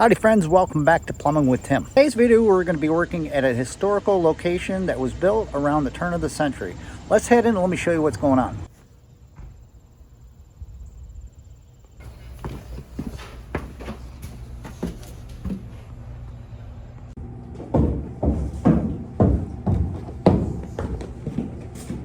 Howdy friends, welcome back to Plumbing with Tim. Today's video we're going to be working at a historical location that was built around the turn of the century. Let's head in and let me show you what's going on.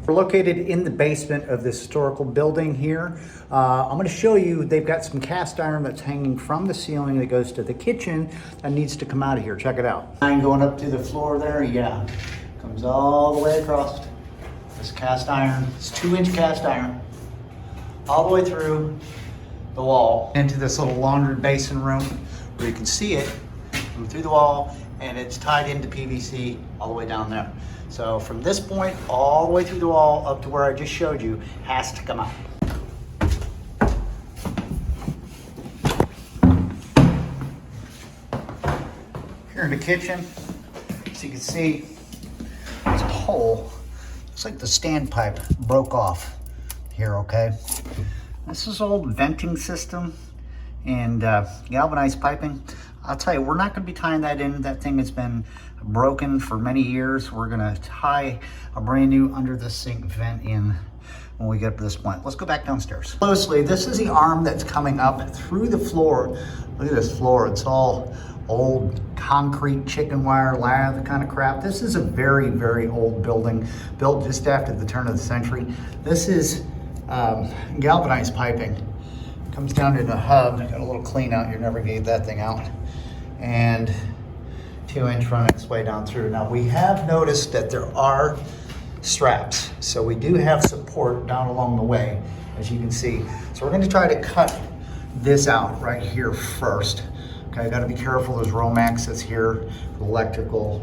We're located in the basement of this historical building here. I'm going to show you, they've got some cast iron that's hanging from the ceiling that goes to the kitchen that needs to come out of here. Check it out. Line going up to the floor there, yeah. Comes all the way across. This cast iron, it's 2-inch cast iron. All the way through the wall into this little laundry basin room where you can see it through the wall, and it's tied into PVC all the way down there. So from this point all the way through the wall up to where I just showed you has to come out. Here in the kitchen, as you can see, there's a hole. Looks like the standpipe broke off here, okay? This is old venting system and galvanized piping. I'll tell you, we're not going to be tying that in. That thing has been broken for many years. We're going to tie a brand new under the sink vent in when we get up to this point. Let's go back downstairs. Closely, this is the arm that's coming up through the floor. Look at this floor. It's all old concrete, chicken wire, lathe kind of crap. This is a very, very old building built just after the turn of the century. This is galvanized piping. Comes down to the hub. Got a little clean out. You never gave that thing out. And 2-inch run its way down through. Now we have noticed that there are straps. So we do have support down along the way, as you can see. So we're going to try to cut this out right here first. Okay, got to be careful. There's Romax that's here, electrical,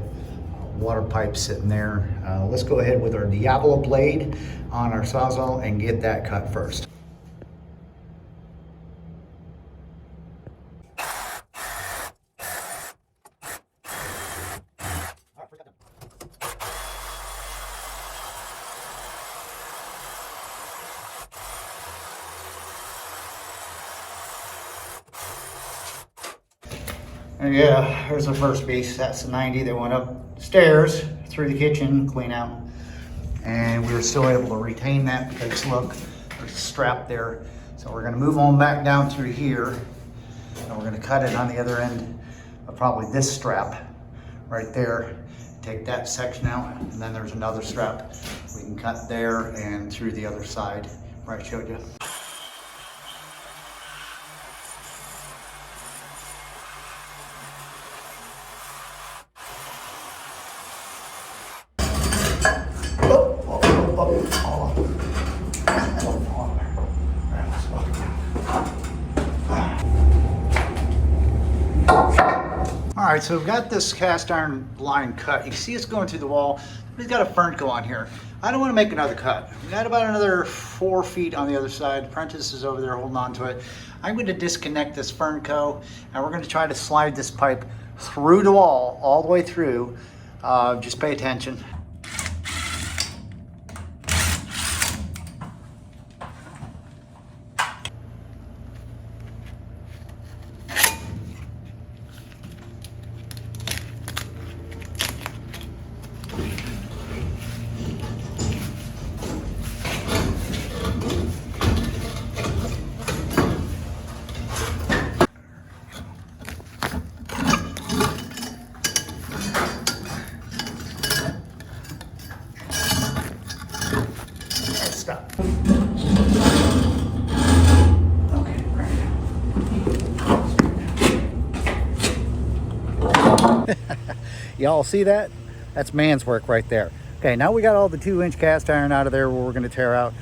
water pipe sitting there. Let's go ahead with our Diablo blade on our Sawzall and get that cut first. And yeah, here's the first piece. That's the 90 that went upstairs through the kitchen, clean out. And we were still able to retain that because look, there's a strap there. So we're gonna move on back down through here and we're gonna cut it on the other end of probably this strap right there. Take that section out, and then there's another strap we can cut there and through the other side where I showed you. All right, so we've got this cast iron line cut. You can see it's going through the wall. We've got a Fernco on here. I don't want to make another cut. We got about another 4 feet on the other side. Prentice is over there holding on to it. I'm going to disconnect this Fernco, and we're going to try to slide this pipe through the wall, all the way through. Just pay attention. Stop. Okay, right. Y'all see that? That's man's work right there. Okay, now we got all the 2-inch cast iron out of there where we're going to tear out.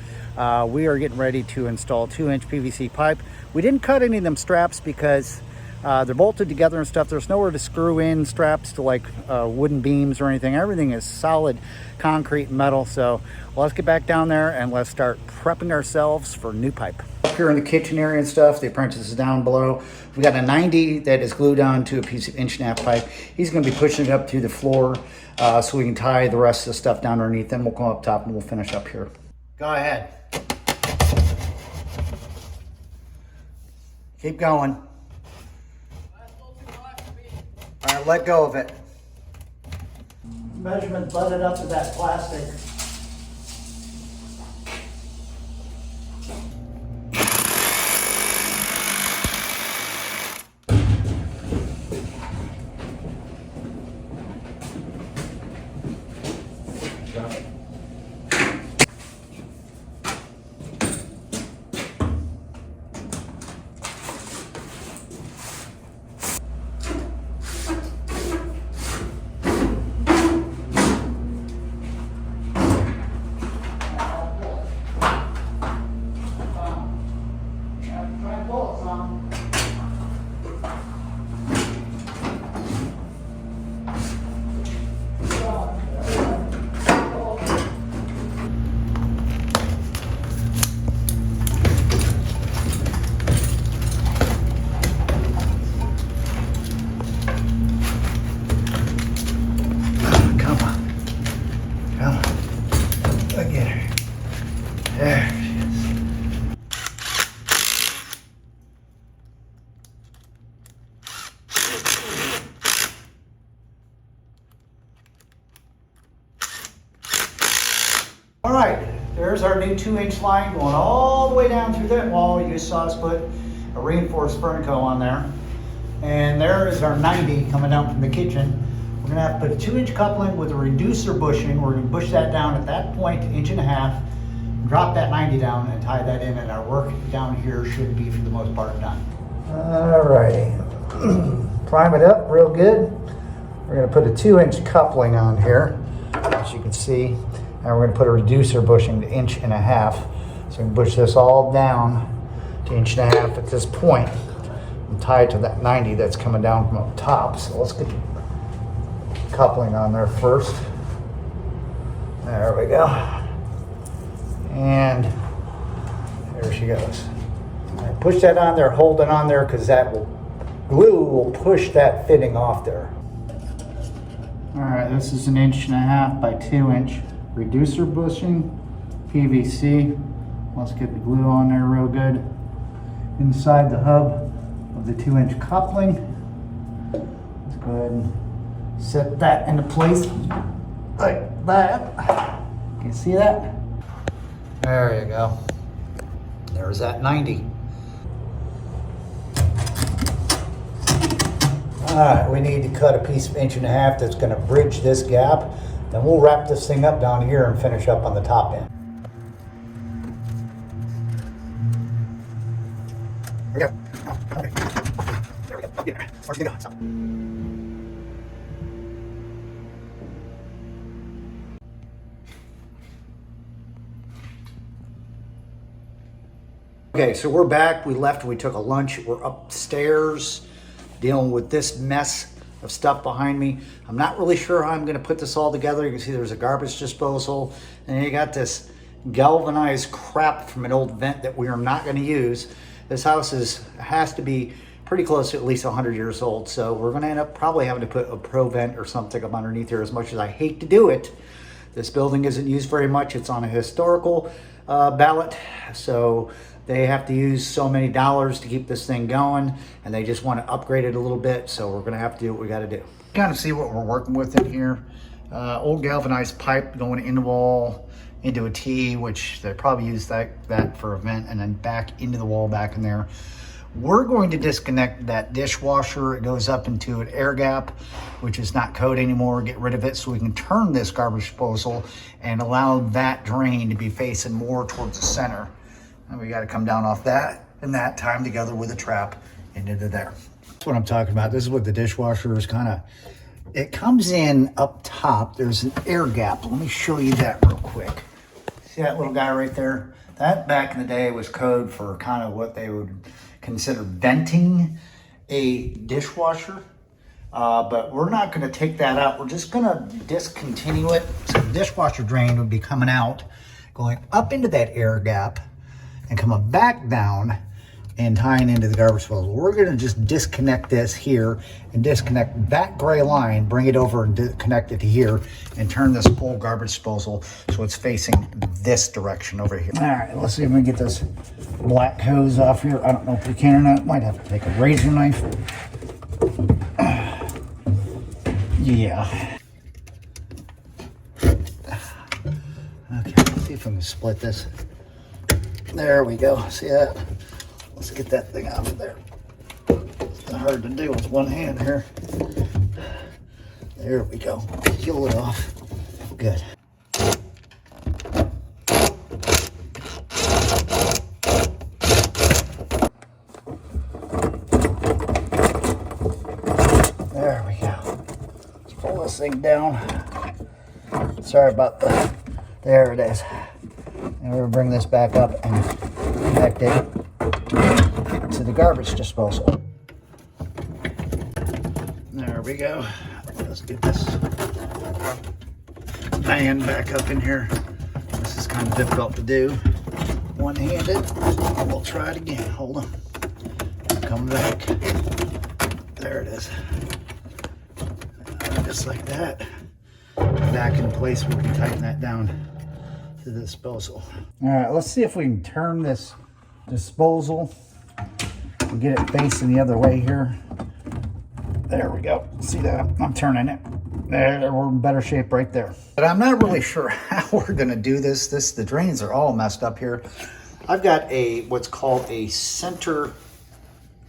We are getting ready to install 2-inch PVC pipe. We didn't cut any of them straps because they're bolted together and stuff. There's nowhere to screw in straps to like wooden beams or anything. Everything is solid concrete and metal. So let's get back down there and let's start prepping ourselves for new pipe. Up here in the kitchen area and stuff, the apprentice is down below. We got a 90 that is glued on to a piece of 1.5-inch pipe. He's going to be pushing it up to the floor so we can tie the rest of the stuff down underneath. Then we'll come up top and we'll finish up here. Go ahead. Keep going. All right, let go of it. Measurement butted up to that plastic. Come on. Come on. Look at her. There she is. All right, there's our new 2-inch line going all the way down through that wall. You saw us put a reinforced Furnico on there. And there is our 90 coming down from the kitchen. We're gonna have to put a 2-inch coupling with a reducer bushing. We're gonna bush that down at that point, 1.5 inches, drop that 90 down and tie that in, and our work down here should be, for the most part, done. All righty. Prime it up real good. We're gonna put a 2-inch coupling on here, as you can see. And we're gonna put a reducer bushing to 1.5 inches. So we can bush this all down to 1.5 inches at this point and tie it to that 90 that's coming down from up top. So let's get the coupling on there first. There we go. And there she goes. All right, push that on there, hold it on there, because glue will push that fitting off there. All right, this is 1.5 inches by 2-inch reducer bushing, PVC. Let's get the glue on there real good. Inside the hub of the 2-inch coupling. Let's go ahead and set that into place like that. Can you see that? There you go. There's that 90. All right, we need to cut a piece of 1.5 inches that's gonna bridge this gap. Then we'll wrap this thing up down here and finish up on the top end. There we go. Oh, okay. There we go. Oh, yeah. Where's it gonna go? Okay, so we're back. We left, we took a lunch. We're upstairs dealing with this mess of stuff behind me. I'm not really sure how I'm gonna put this all together. You can see there's a garbage disposal, and you got this galvanized crap from an old vent that we are not gonna use. This house has to be pretty close to at least 100 years old, so we're gonna end up probably having to put a pro vent or something up underneath here. As much as I hate to do it, this building isn't used very much. It's on a historical ballot, so they have to use so many dollars to keep this thing going, and they just want to upgrade it a little bit, so we're going to have to do what we got to do. Kind of see what we're working with in here. Old galvanized pipe going in the wall into a T, which they probably use that for a vent, and then back into the wall back in there. We're going to disconnect that dishwasher. It goes up into an air gap, which is not code anymore. Get rid of it so we can turn this garbage disposal and allow that drain to be facing more towards the center. And we got to come down off that and that time together with a trap into there. That's what I'm talking about. This is what the dishwasher is kind of, it comes in up top. There's an air gap. Let me show you that real quick. See that little guy right there? That back in the day was code for kind of what they would consider venting a dishwasher. But we're not going to take that out. We're just going to discontinue it. So the dishwasher drain would be coming out, going up into that air gap, and coming back down and tying into the garbage disposal. We're going to just disconnect this here and disconnect that gray line, bring it over and connect it to here, and turn this whole garbage disposal so it's facing this direction over here. All right, let's see if we can get this black hose off here. I don't know if we can or not. Might have to take a razor knife. Yeah. Okay, let's see if I can split this. There we go. See that? Let's get that thing out of there. It's hard to do with one hand here. There we go. Peel it off. Good. There we go. Let's pull this thing down. Sorry about the, there it is. And we'll bring this back up and connect it to the garbage disposal. There we go. Let's get this fan back up in here. This is kind of difficult to do one-handed. We'll try it again. Hold on. Come back. There it is. Just like that. Back in place where we can tighten that down to the disposal. All right, let's see if we can turn this disposal and get it facing the other way here. There we go. See that? I'm turning it. There, we're in better shape right there. But I'm not really sure how we're gonna do this. The drains are all messed up here. I've got what's called a center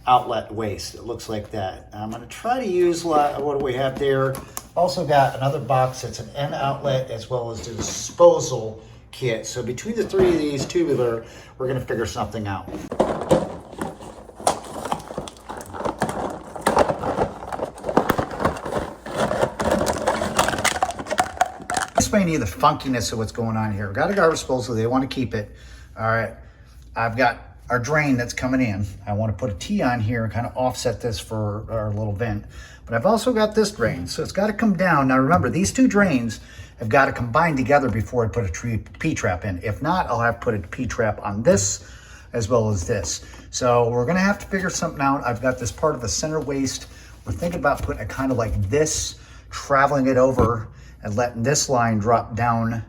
outlet waste. It looks like that. I'm gonna try to use, what do we have there? Also got another box that's an end outlet as well as the disposal kit. So between the three of these tubular, we're gonna figure something out. Explain to you the funkiness of what's going on here. We've got a garbage disposal, they want to keep it. All right, I've got our drain that's coming in. I want to put a T on here and kind of offset this for our little vent. But I've also got this drain, so it's got to come down. Now remember, these two drains have got to combine together before I put a P-trap in. If not, I'll have to put a P-trap on this as well as this. So we're gonna have to figure something out. I've got this part of the center waste. We're thinking about putting it kind of like this, traveling it over and letting this line drop down,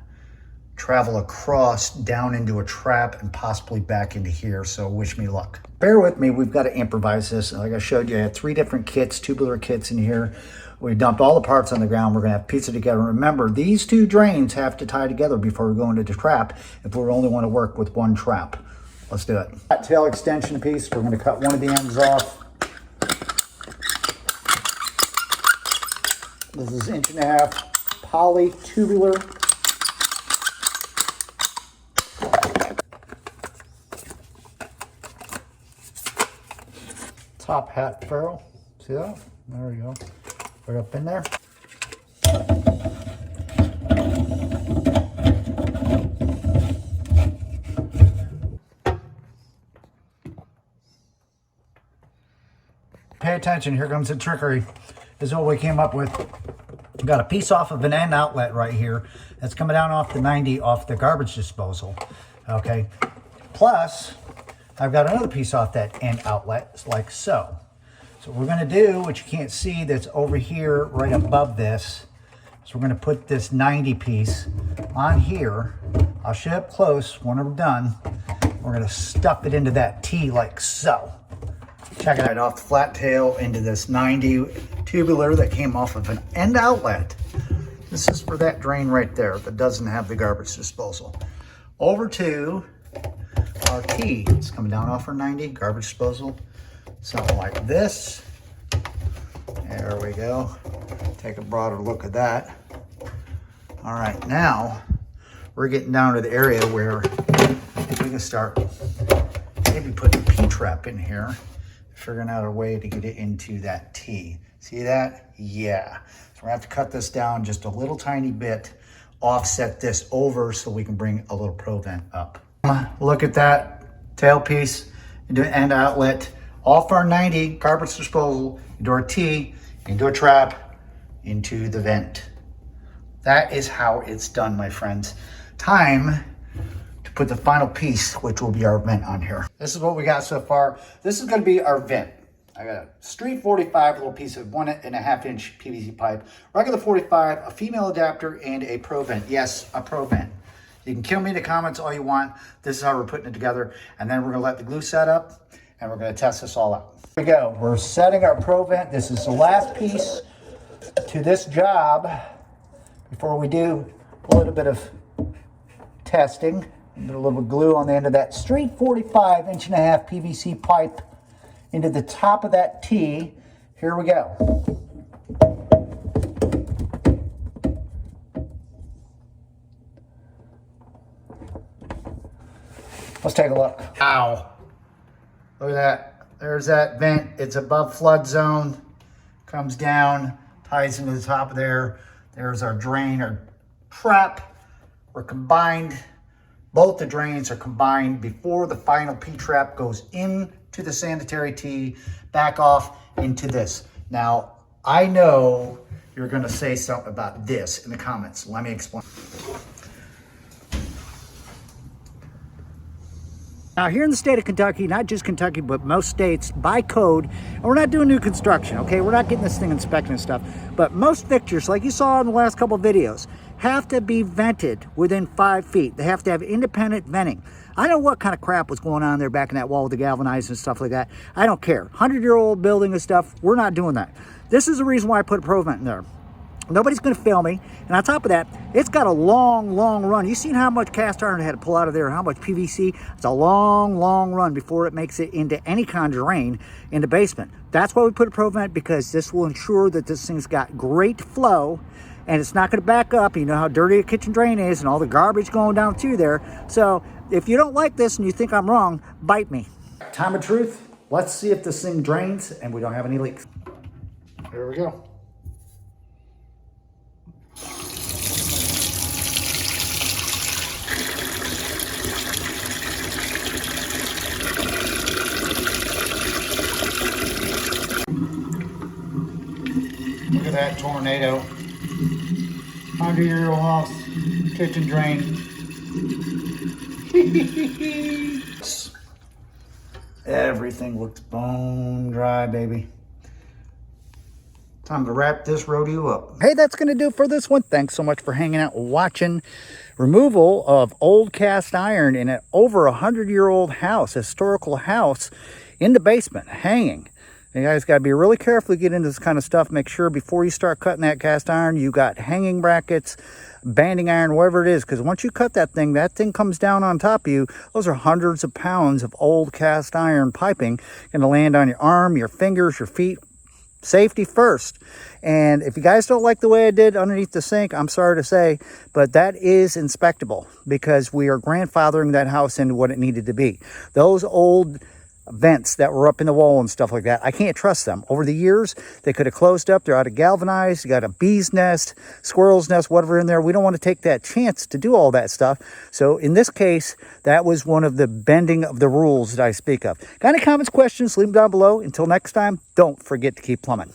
travel across down into a trap and possibly back into here. So wish me luck. Bear with me, we've got to improvise this. Like I showed you, I had 3 different kits, tubular kits in here. We dumped all the parts on the ground. We're gonna have to piece it together. Remember, these 2 drains have to tie together before we go into the trap if we only want to work with 1 trap. Let's do it. That tail extension piece, we're gonna cut one of the ends off. This is 1.5 inch poly tubular. Top hat ferrule. See that? There we go. Right up in there. Pay attention, here comes the trickery. This is what we came up with. We got a piece off of an end outlet right here that's coming down off the 90 off the garbage disposal. Okay. Plus, I've got another piece off that end outlet, like so. So what we're gonna do, which you can't see, that's over here right above this, so we're gonna put this 90 piece on here. I'll show you up close when we're done. We're gonna stuff it into that T like so. Check it out, off the flat tail into this 90 tubular that came off of an end outlet. This is for that drain right there that doesn't have the garbage disposal. Over to our T. It's coming down off our 90 garbage disposal. Something like this. There we go. Take a broader look at that. All right, now we're getting down to the area where we can start maybe putting a P-trap in here, figuring out a way to get it into that T. See that? Yeah. So we're gonna have to cut this down just a little tiny bit, offset this over so we can bring a little pro vent up. Look at that tailpiece into an end outlet, off our 90 garbage disposal, into our T, into a trap, into the vent. That is how it's done, my friends. Time to put the final piece, which will be our vent on here. This is what we got so far. This is gonna be our vent. I got a Street 45 little piece of 1.5 inch PVC pipe, regular 45, a female adapter, and a pro vent. Yes, a pro vent. You can kill me in the comments all you want. This is how we're putting it together. And then we're gonna let the glue set up and we're gonna test this all out. Here we go, we're setting our pro vent. This is the last piece to this job before we do a little bit of testing. Put a little bit of glue on the end of that straight 45 1.5 inch PVC pipe into the top of that T. Here we go. Let's take a look. Ow. Look at that. There's that vent. It's above flood zone. Comes down, ties into the top of there. There's our drain, our trap. We're combined. Both the drains are combined before the final P-trap goes into the sanitary T, back off into this. Now, I know you're gonna say something about this in the comments. Let me explain. Now, here in the state of Kentucky, not just Kentucky, but most states, by code, and we're not doing new construction, okay? We're not getting this thing inspected and stuff, but most fixtures, like you saw in the last couple of videos, have to be vented within 5 feet. They have to have independent venting. I know what kind of crap was going on there back in that wall with the galvanized and stuff like that. I don't care. 100-year-old building and stuff, we're not doing that. This is the reason why I put a ProVent in there. Nobody's going to fail me. And on top of that, it's got a long, long run. You've seen how much cast iron I had to pull out of there, how much PVC. It's a long, long run before it makes it into any kind of drain in the basement. That's why we put a ProVent, because this will ensure that this thing's got great flow and it's not going to back up. You know how dirty a kitchen drain is and all the garbage going down through there. So if you don't like this and you think I'm wrong, bite me. Time of truth. Let's see if this thing drains and we don't have any leaks. There we go. Look at that tornado. 100-year-old house, kitchen drain. Everything looks bone dry, baby. Time to wrap this rodeo up. Hey, that's going to do it for this one. Thanks so much for hanging out and watching. Removal of old cast iron in an over 100-year-old house, historical house, in the basement, hanging. You guys got to be really careful to get into this kind of stuff. Make sure before you start cutting that cast iron, you got hanging brackets, banding iron, whatever it is. Because once you cut that thing comes down on top of you. Those are hundreds of pounds of old cast iron piping. Going to land on your arm, your fingers, your feet. Safety first. And if you guys don't like the way I did underneath the sink, I'm sorry to say, but that is inspectable because we are grandfathering that house into what it needed to be. Those old vents that were up in the wall and stuff like that, I can't trust them. Over the years, they could have closed up. They're out of galvanized. You got a bee's nest, squirrel's nest, whatever in there. We don't want to take that chance to do all that stuff. So in this case, that was one of the bending of the rules that I speak of. Got any comments, questions? Leave them down below. Until next time, don't forget to keep plumbing.